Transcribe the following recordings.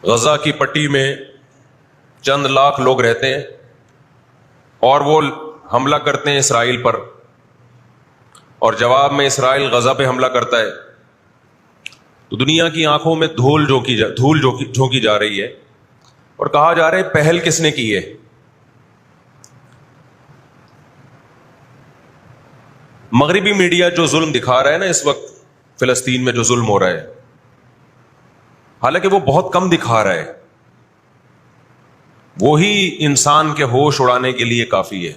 غزہ کی پٹی میں چند لاکھ لوگ رہتے ہیں اور وہ حملہ کرتے ہیں اسرائیل پر، اور جواب میں اسرائیل غزہ پہ حملہ کرتا ہے، تو دنیا کی آنکھوں میں دھول جھونکی جا رہی ہے اور کہا جا رہا ہے پہل کس نے کی ہے؟ مغربی میڈیا جو ظلم دکھا رہا ہے نا اس وقت فلسطین میں جو ظلم ہو رہا ہے، حالانکہ وہ بہت کم دکھا رہا ہے، وہی انسان کے ہوش اڑانے کے لیے کافی ہے۔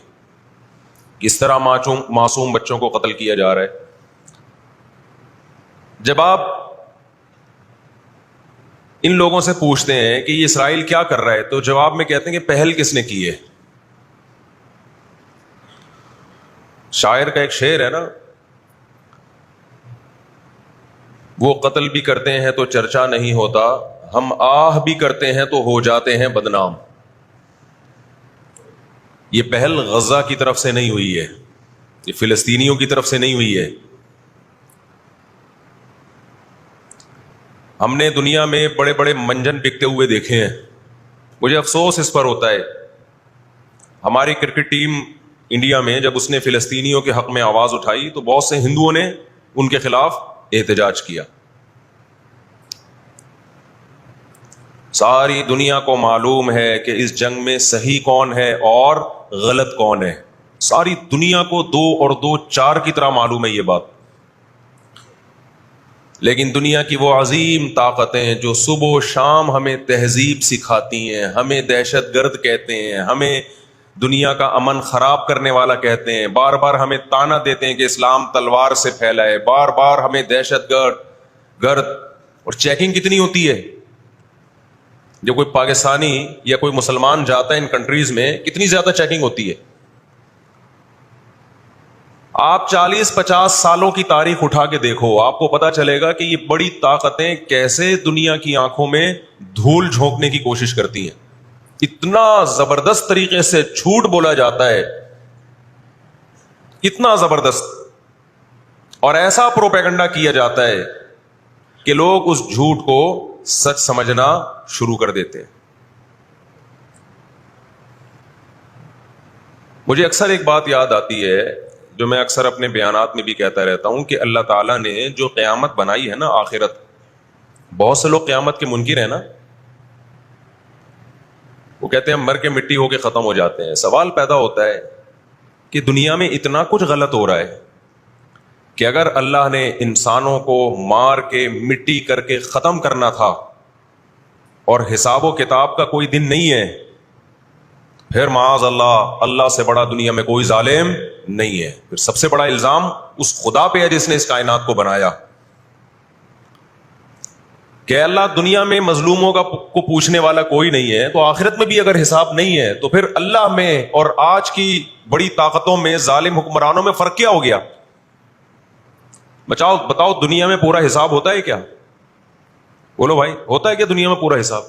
کس طرح معصوم بچوں کو قتل کیا جا رہا ہے۔ جب آپ ان لوگوں سے پوچھتے ہیں کہ یہ اسرائیل کیا کر رہا ہے، تو جواب میں کہتے ہیں کہ پہل کس نے کی ہے؟ شاعر کا ایک شعر ہے نا، وہ قتل بھی کرتے ہیں تو چرچا نہیں ہوتا، ہم آہ بھی کرتے ہیں تو ہو جاتے ہیں بدنام۔ یہ پہل غزہ کی طرف سے نہیں ہوئی ہے، یہ فلسطینیوں کی طرف سے نہیں ہوئی ہے۔ ہم نے دنیا میں بڑے بڑے منجن بکتے ہوئے دیکھے ہیں، مجھے افسوس اس پر ہوتا ہے۔ ہماری کرکٹ ٹیم انڈیا میں جب اس نے فلسطینیوں کے حق میں آواز اٹھائی تو بہت سے ہندوؤں نے ان کے خلاف احتجاج کیا۔ ساری دنیا کو معلوم ہے کہ اس جنگ میں صحیح کون ہے اور غلط کون ہے، ساری دنیا کو 2 اور 2 4 کی طرح معلوم ہے یہ بات۔ لیکن دنیا کی وہ عظیم طاقتیں جو صبح و شام ہمیں تہذیب سکھاتی ہیں، ہمیں دہشت گرد کہتے ہیں، ہمیں دنیا کا امن خراب کرنے والا کہتے ہیں، بار بار ہمیں تانا دیتے ہیں کہ اسلام تلوار سے پھیلا ہے، بار بار ہمیں دہشت گرد اور چیکنگ کتنی ہوتی ہے جب کوئی پاکستانی یا کوئی مسلمان جاتا ہے ان کنٹریز میں، کتنی زیادہ چیکنگ ہوتی ہے۔ آپ 40-50 سالوں کی تاریخ اٹھا کے دیکھو، آپ کو پتا چلے گا کہ یہ بڑی طاقتیں کیسے دنیا کی آنکھوں میں دھول جھونکنے کی کوشش کرتی ہیں۔ اتنا زبردست طریقے سے جھوٹ بولا جاتا ہے، اتنا زبردست، اور ایسا پروپیگنڈا کیا جاتا ہے کہ لوگ اس جھوٹ کو سچ سمجھنا شروع کر دیتے ہیں۔ مجھے اکثر ایک بات یاد آتی ہے جو میں اکثر اپنے بیانات میں بھی کہتا رہتا ہوں کہ اللہ تعالیٰ نے جو قیامت بنائی ہے نا، آخرت، بہت سے لوگ قیامت کے منکر ہیں نا، وہ کہتے ہیں ہم مر کے مٹی ہو کے ختم ہو جاتے ہیں۔ سوال پیدا ہوتا ہے کہ دنیا میں اتنا کچھ غلط ہو رہا ہے کہ اگر اللہ نے انسانوں کو مار کے مٹی کر کے ختم کرنا تھا اور حساب و کتاب کا کوئی دن نہیں ہے، پھر معاذ اللہ سے بڑا دنیا میں کوئی ظالم نہیں ہے۔ پھر سب سے بڑا الزام اس خدا پہ ہے جس نے اس کائنات کو بنایا، کہ اللہ دنیا میں مظلوموں کو پوچھنے والا کوئی نہیں ہے، تو آخرت میں بھی اگر حساب نہیں ہے تو پھر اللہ میں اور آج کی بڑی طاقتوں میں، ظالم حکمرانوں میں فرق کیا ہو گیا؟ بتاؤ دنیا میں پورا حساب ہوتا ہے کیا؟ بولو بھائی، ہوتا ہے کیا دنیا میں پورا حساب؟